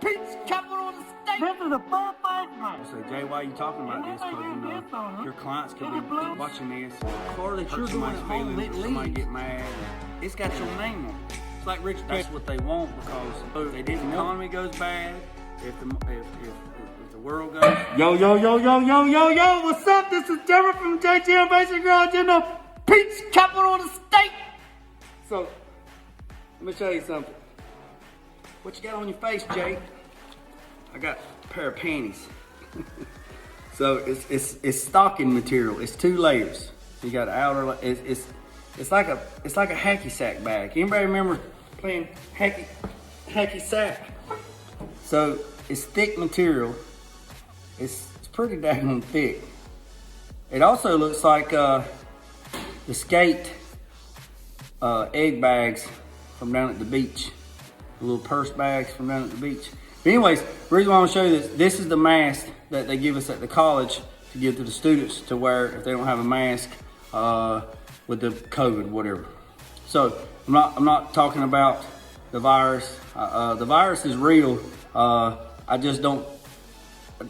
Pete's capital of the state. This is a full-face man. So Jay, why are you talking about this? Because your clients could be watching this. Or that you're doing at home, somebody get mad. It's got your name on it. It's like Rich. That's what they want because if the economy goes bad, if the world goes. Yo, what's up? This is Jerry from JTM Basic Garage in the Pete's capital of the state. So, let me show you something. What you got on your face, Jay? I got a pair of panties. So it's stocking material. It's 2 layers. You got outer. It's like a hacky sack bag. Anybody remember playing hacky sack? So it's thick material. It's pretty daggone thick. It also looks like the skate egg bags from down at the beach. The little purse bags from down at the beach. But anyways, the reason why I want to show you this is the mask that they give us at the college to give to the students to wear if they don't have a mask with the COVID, whatever. So I'm not talking about the virus. The virus is real. I just don't. I'm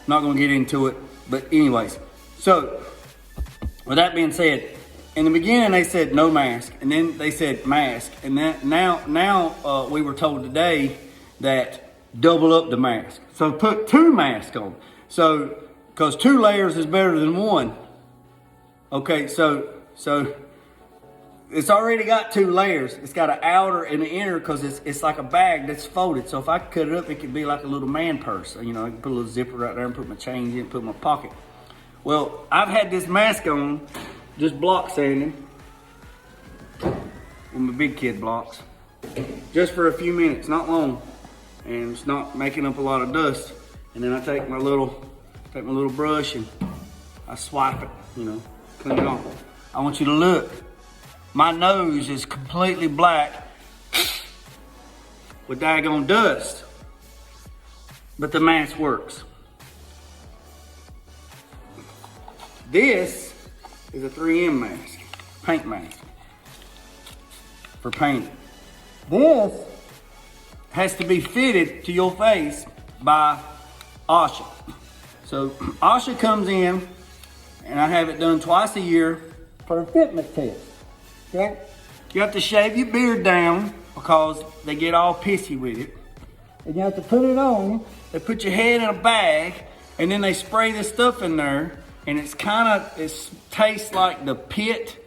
not going to get into it. But anyways, so with that being said, in the beginning they said no mask, and then they said mask, and then now we were told today that double up the mask. So put 2 masks on. So because 2 layers is better than 1. Okay, so it's already got 2 layers. It's got an outer and an inner because it's like a bag that's folded. So if I cut it up, it could be like a little man purse. You know, I can put a little zipper right there and put my change in, put in my pocket. Well, I've had this mask on, just block sanding with my big kid blocks, just for a few minutes, not long, and it's not making up a lot of dust. And then I take my little brush and I swipe it, you know, clean it off. I want you to look. My nose is completely black with daggone dust, but the mask works. This is a 3M mask, paint mask for painting. This has to be fitted to your face by OSHA. So OSHA comes in, and I have it done twice a year for a fitness test. Okay? You have to shave your beard down because they get all pissy with it. And you have to put it on. They put your head in a bag, and then they spray this stuff in there. And it tastes like the pit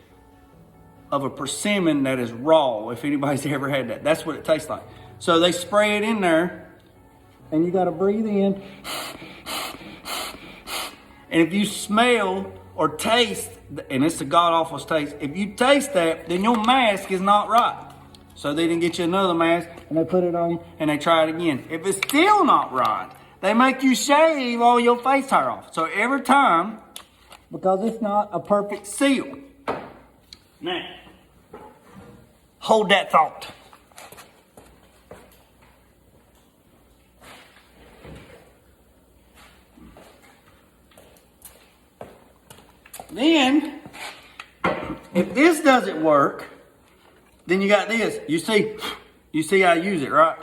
of a persimmon that is raw, if anybody's ever had that. That's what it tastes like. So they spray it in there, and you gotta breathe in. And if you smell or taste, and it's a god-awful taste, if you taste that, then your mask is not right. So they didn't get you another mask, and they put it on, and they try it again. If it's still not right, they make you shave all your face hair off. So every time, because it's not a perfect seal. Now, hold that thought. Then, if this doesn't work, then you got this. You see how I use it, right?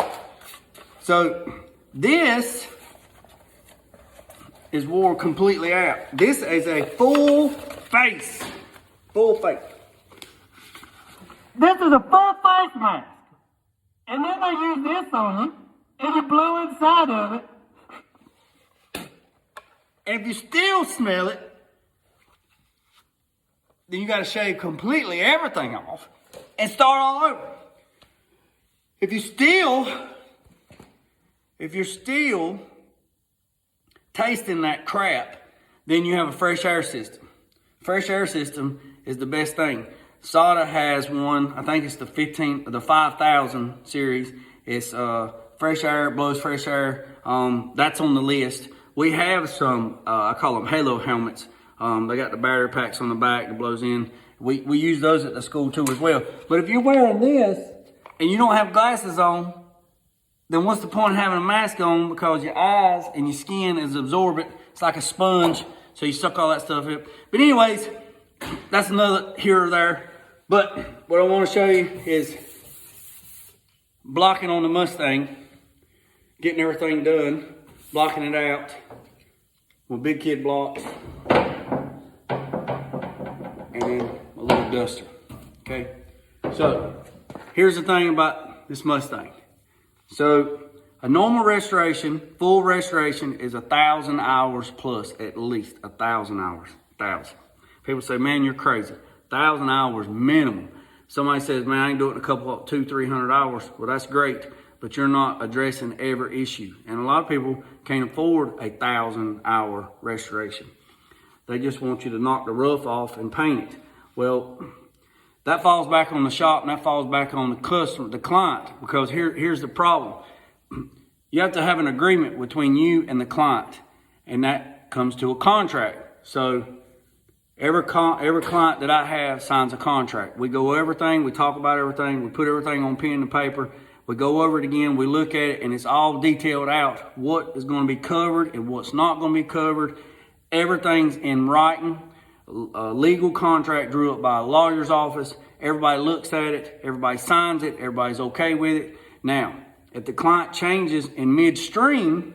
So this is wore completely out. This is a full face. Full face. This is a full-face mask. And then they use this on you, and you blow inside of it. And if you still smell it, then you gotta shave completely everything off and start all over. If you're still tasting that crap, then you have a fresh air system. Fresh air system is the best thing. SATA has one, I think it's the 5000 series. It's fresh air, blows fresh air. That's on the list. We have some, I call them halo helmets. They got the battery packs on the back that blows in. We use those at the school too as well. But if you're wearing this and you don't have glasses on, then what's the point of having a mask on? Because your eyes and your skin is absorbent. It's like a sponge, so you suck all that stuff in. But anyways, that's another here or there. But what I want to show you is blocking on the Mustang. getting everything done, blocking it out with big kid blocks, and then a little duster, okay? So, here's the thing about this Mustang. So, a normal restoration, full restoration, is 1,000 hours plus, at least 1,000 hours, 1,000. People say, man, you're crazy. 1,000 hours minimum. Somebody says, man, I can do it in a couple, 200-300 hours. Well, that's great, but you're not addressing every issue. And a lot of people can't afford a 1,000-hour restoration. They just want you to knock the roof off and paint it. Well, that falls back on the shop and that falls back on the customer, the client, because here's the problem. You have to have an agreement between you and the client, and that comes to a contract. So every client that I have signs a contract. We go over everything, we talk about everything, we put everything on pen and paper, we go over it again, we look at it, and it's all detailed out what is going to be covered and what's not going to be covered. Everything's in writing, a legal contract drew up by a lawyer's office. Everybody looks at it, everybody signs it, everybody's okay with it. Now, if the client changes in midstream,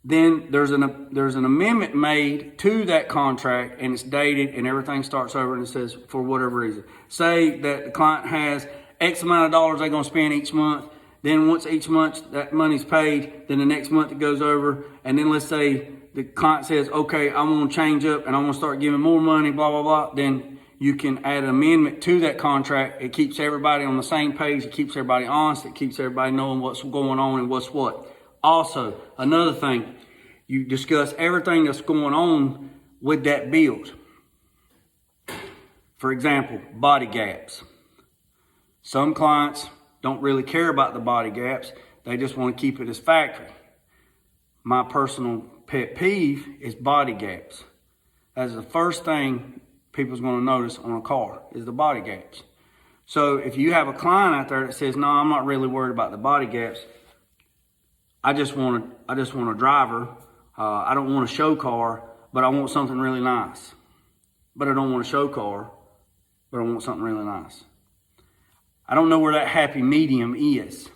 then there's an amendment made to that contract, and it's dated, and everything starts over, and it says, for whatever reason. Say that the client has X amount of dollars they're going to spend each month. Then once each month that money's paid, then the next month it goes over, and then let's say the client says, okay, I'm going to change up, and I'm going to start giving more money, blah, blah, blah. Then you can add an amendment to that contract. It keeps everybody on the same page. It keeps everybody honest. It keeps everybody knowing what's going on and what's what. Also, another thing, you discuss everything that's going on with that build. For example, body gaps. Some clients don't really care about the body gaps. They just want to keep it as factory. My personal pet peeve is body gaps. That's the first thing people's going to notice on a car is the body gaps. So if you have a client out there that says, no, I'm not really worried about the body gaps. I just want a driver. I don't want a show car, but I want something really nice. But I don't want a show car, but I want something really nice. I don't know where that happy medium is.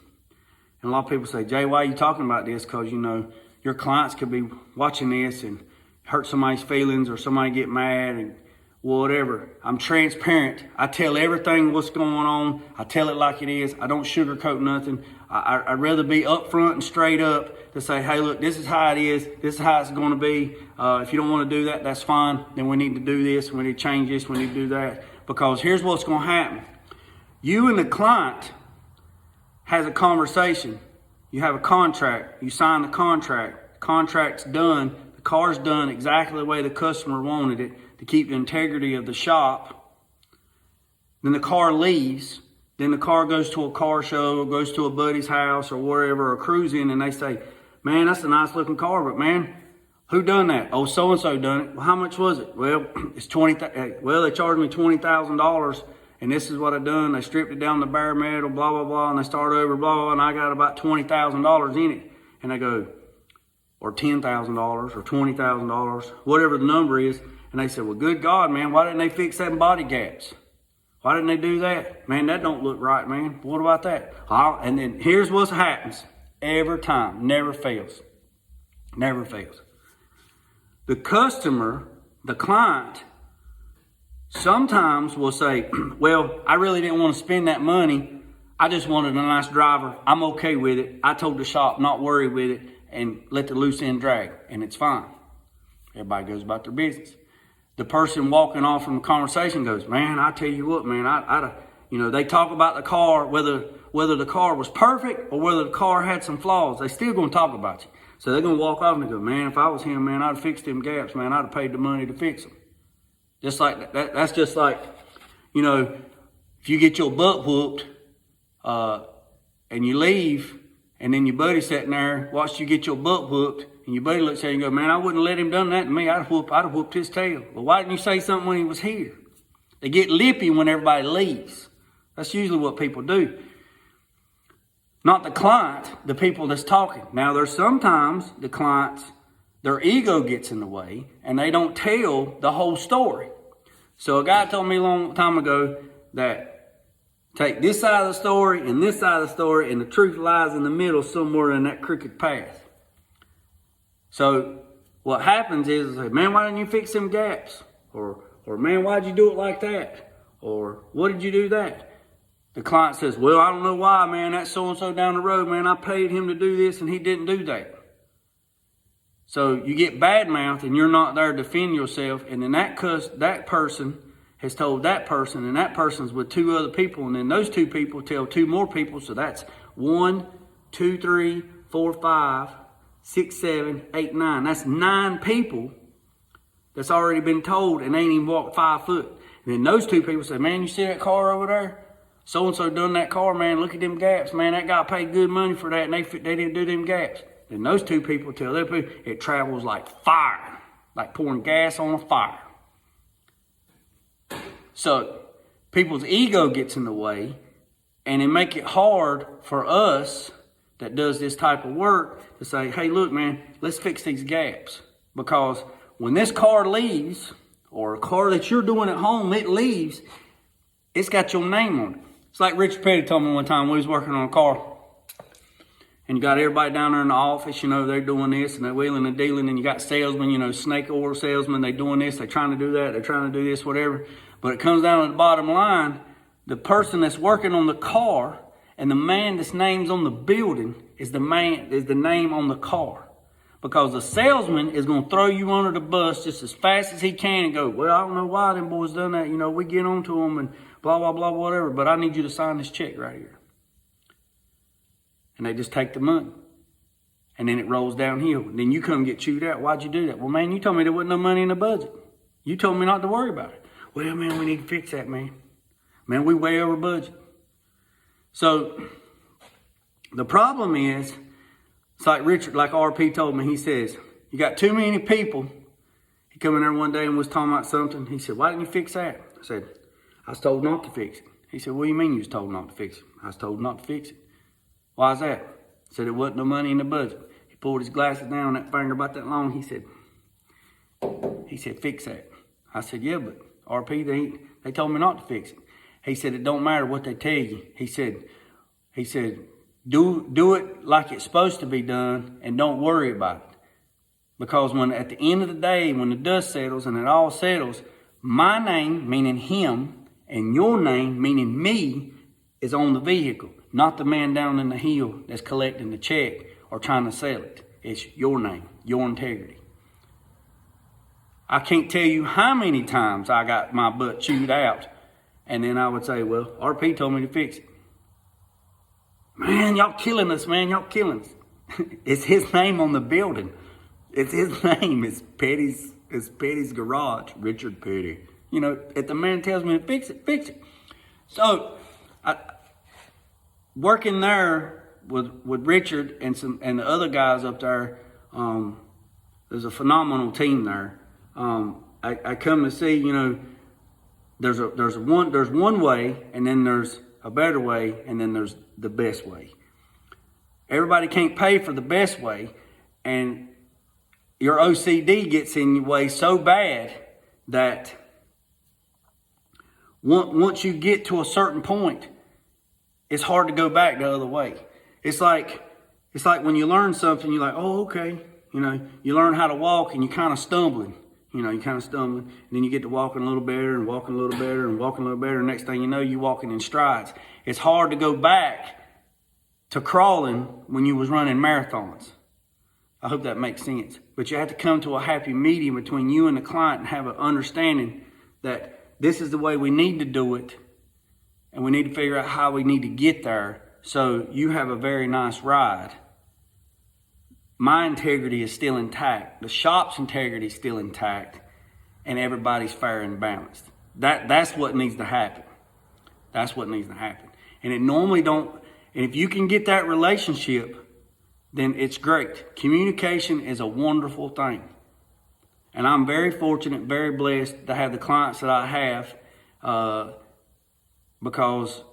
And a lot of people say, Jay, why are you talking about this? Because, you know, your clients could be watching this and hurt somebody's feelings or somebody get mad and whatever. I'm transparent. I tell everything what's going on. I tell it like it is. I don't sugarcoat nothing. I'd rather be upfront and straight up to say, hey, look, this is how it is. This is how it's going to be. If you don't want to do that, that's fine. Then we need to do this. We need to change this. We need to do that. Because here's what's going to happen. You and the client has a conversation. You have a contract. You sign the contract. The contract's done. The car's done exactly the way the customer wanted it, to keep the integrity of the shop. Then the car leaves. Then the car goes to a car show or goes to a buddy's house or wherever, or cruising, and they say, man, that's a nice looking car, but man, who done that? Oh, so-and-so done it. Well, how much was it? Well, it's well, they charged me $20,000, and this is what I done. They stripped it down to bare metal, blah, blah, blah, and they started over, blah, blah, and I got about $20,000 in it. And they go, or $10,000 or $20,000, whatever the number is. And they said, well, good God, man, why didn't they fix them body gaps? Why didn't they do that? Man, that don't look right, man. What about that? And then here's what happens every time. Never fails. Never fails. The customer, the client, sometimes will say, well, I really didn't want to spend that money. I just wanted a nice driver. I'm okay with it. I told the shop not worry with it and let the loose end drag, and it's fine. Everybody goes about their business. The person walking off from the conversation goes, man, I tell you what, man, they talk about the car, whether the car was perfect or whether the car had some flaws, they still going to talk about you. So they're going to walk off and they go, man, if I was him, man, I'd have fixed them gaps, man. I'd have paid the money to fix them. Just like that. That's just like, if you get your butt whooped and you leave, and then your buddy sitting there watched you get your butt whooped, and your buddy looks at you and goes, man, I wouldn't let him done that to me. I'd have whooped his tail. Well, why didn't you say something when he was here? They get lippy when everybody leaves. That's usually what people do. Not the client, the people that's talking. Now, there's sometimes the clients, their ego gets in the way, and they don't tell the whole story. So a guy told me a long time ago that Take this side of the story and this side of the story, and the truth lies in the middle somewhere in that crooked path. So what happens is, man, why didn't you fix them gaps? Or man, why'd you do it like that? Or what did you do that? The client says, well, I don't know why, man. That's so-and-so down the road, man. I paid him to do this and he didn't do that. So you get bad-mouthed and you're not there to defend yourself. And then that person has told that person, and that person's with 2 other people. And then those 2 people tell 2 more people. So that's 1, 2, 3, 4, 5, 6, 7, 8, 9. That's 9 people that's already been told and ain't even walked 5 foot. And then those 2 people say, man, you see that car over there? So-and-so done that car, man. Look at them gaps, man. That guy paid good money for that, and they didn't do them gaps. Then those 2 people tell their people, it travels like fire, like pouring gas on a fire. So people's ego gets in the way, and it make it hard for us that does this type of work to say, hey, look, man, let's fix these gaps. Because when this car leaves, or a car that you're doing at home, it leaves, it's got your name on it. It's like Richard Petty told me one time we was working on a car. And you got everybody down there in the office, they're doing this and they're wheeling and dealing. And you got salesmen, snake oil salesmen, they doing this, they're trying to do that, they're trying to do this, whatever. But it comes down to the bottom line, the person that's working on the car and the man that's name's on the building is the name on the car. Because the salesman is going to throw you under the bus just as fast as he can and go, well, I don't know why them boys done that. We get on to them and blah, blah, blah, whatever. But I need you to sign this check right here. And they just take the money. And then it rolls downhill. And then you come get chewed out. Why'd you do that? Well, man, you told me there wasn't no money in the budget. You told me not to worry about it. Well, man, we need to fix that, man. Man, we way over budget. So the problem is, it's like RP told me, he says, you got too many people. He come in there one day and was talking about something. He said, why didn't you fix that? I said, I was told not to fix it. He said, what do you mean you was told not to fix it? I was told not to fix it. Why is that? I said, there wasn't no money in the budget. He pulled his glasses down on that finger about that long. He said, fix that. I said, yeah, but RP, they told me not to fix it. He said, it don't matter what they tell you. He said, do it like it's supposed to be done and don't worry about it. Because when at the end of the day, when the dust settles and it all settles, my name, meaning him, and your name, meaning me, is on the vehicle. Not the man down in the hill that's collecting the check or trying to sell it. It's your name, your integrity. I can't tell you how many times I got my butt chewed out. And then I would say, well, RP told me to fix it. Man, y'all killing us, man. Y'all killing us. It's his name on the building. It's his name. It's Petty's garage. Richard Petty. If the man tells me to fix it, fix it. So, working there with Richard and the other guys up there, there's a phenomenal team there. I come to see, there's one way, and then there's a better way, and then there's the best way. Everybody can't pay for the best way, and your OCD gets in your way so bad that once you get to a certain point, it's hard to go back the other way. It's like when you learn something, you're like, oh, okay. You learn how to walk and you're kind of stumbling. And then you get to walking a little better and walking a little better and walking a little better. And next thing you know, you're walking in strides. It's hard to go back to crawling when you was running marathons. I hope that makes sense. But you have to come to a happy medium between you and the client and have an understanding that this is the way we need to do it. And we need to figure out how we need to get there so you have a very nice ride. My integrity is still intact. The shop's integrity is still intact. And everybody's fair and balanced. That's what needs to happen. That's what needs to happen. And it normally don't. And if you can get that relationship, then it's great. Communication is a wonderful thing. And I'm very fortunate, very blessed to have the clients that I have because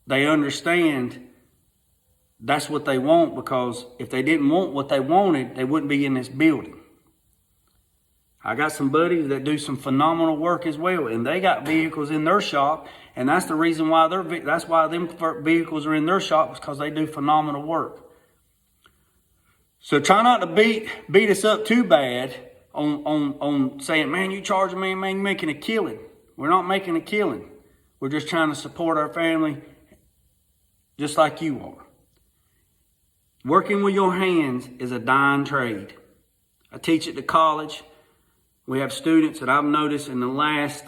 they understand that's what they want, because if they didn't want what they wanted, they wouldn't be in this building. I got some buddies that do some phenomenal work as well, and they got vehicles in their shop, and that's the reason why that's why them vehicles are in their shop, because they do phenomenal work. So try not to beat us up too bad on saying, man, you charging me, man, you're making a killing. We're not making a killing. We're just trying to support our family just like you are. Working with your hands is a dying trade. I teach at the college. We have students that I've noticed in the last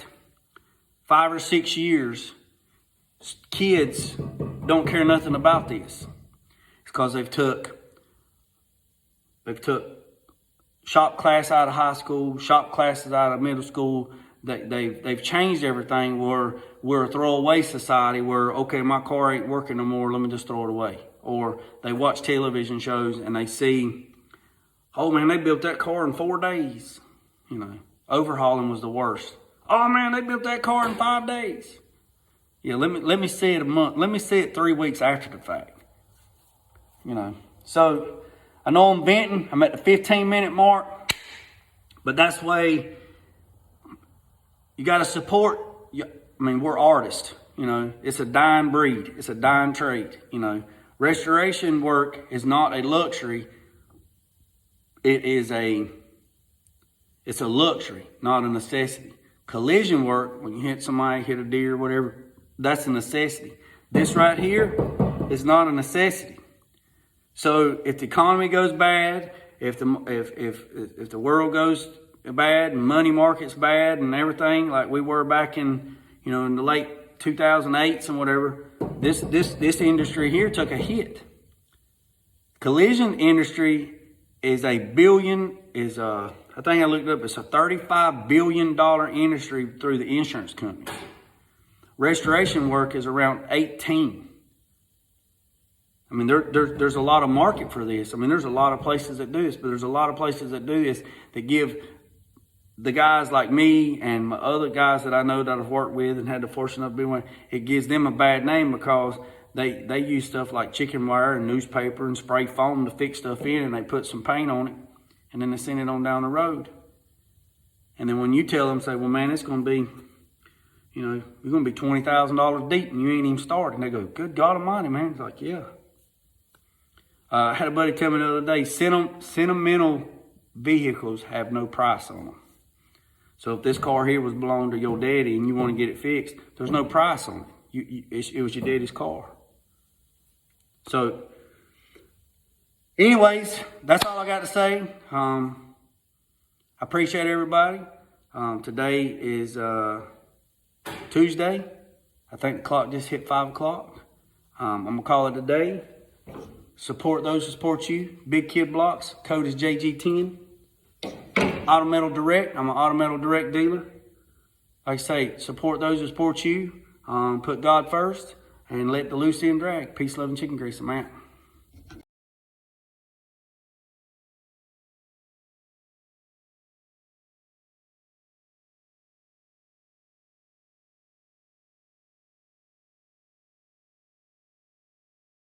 5 or 6 years, kids don't care nothing about this. It's because they've took shop class out of high school, shop classes out of middle school. They've changed everything where we're a throwaway society where, okay, my car ain't working no more, let me just throw it away. Or they watch television shows and they see, oh man, they built that car in 4 days. You know, overhauling was the worst. Oh man, they built that car in 5 days. Yeah, let me see it a month. Let me see it 3 weeks after the fact. You know, so I know I'm venting. I'm at the 15-minute mark, but that's the way you got to support. I mean, we're artists. You know, it's a dying breed. It's a dying trade. You know, restoration work is not a luxury. It's a luxury, not a necessity. Collision work, when you hit somebody, hit a deer, whatever, that's a necessity. This right here is not a necessity. So if the economy goes bad, if the world goes bad and money market's bad and everything, like we were back in, you know, in the late 2008s and whatever, this industry here took a hit. Collision industry is I think I looked up, it's a $35 billion industry through the insurance companies. Restoration work is around 18. I mean, there's a lot of market for this. I mean, there's a lot of places that do this, but there's a lot of places that do this that give the guys like me and my other guys that I know that I've worked with and had the fortune of being with, it gives them a bad name because they use stuff like chicken wire and newspaper and spray foam to fix stuff in, and they put some paint on it, and then they send it on down the road. And then when you tell them, say, well, man, it's going to be, you know, you're going to be $20,000 deep and you ain't even started. And they go, good God Almighty, man. It's like, yeah. I had a buddy tell me the other day, sentimental vehicles have no price on them. So if this car here was belonging to your daddy and you want to get it fixed, there's no price on it. It was your daddy's car. So, anyways, that's all I got to say. I appreciate everybody. Today is Tuesday. I think the clock just hit 5 o'clock. I'm going to call it a day. Support those who support you. Big Kid Blocks. Code is JG10. Auto Metal Direct. I'm an Auto Metal Direct dealer. Like I say, support those who support you. Put God first and let the loose end drag. Peace, love, and chicken grease. I'm out.